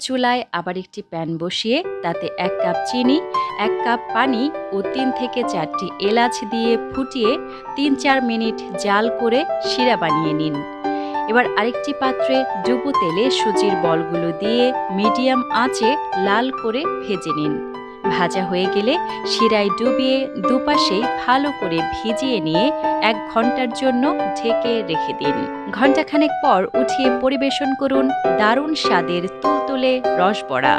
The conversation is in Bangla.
চুলায় আবার একটি প্যান বসিয়ে তাতে 1 কাপ চিনি, 1 কাপ পানি ও 3 থেকে 4টি এলাচ দিয়ে ফুটিয়ে 3-4 মিনিট জাল করে শিরা বানিয়ে নিন। এবার আরেকটি পাত্রে ডুবো তেলে সুজির বলগুলো দিয়ে মিডিয়াম আঁচে লাল করে ভেজে নিন। ভাজা হয়ে গেলে শিরায় ডুবিয়ে দুপাশেই ভালো করে ভিজিয়ে নিয়ে 1 ঘন্টার জন্য ঢেকে রেখে দিন। ঘণ্টাখানেক পর উঠিয়ে পরিবেশন করুন দারুণ স্বাদের তুলতুলে রসবড়া।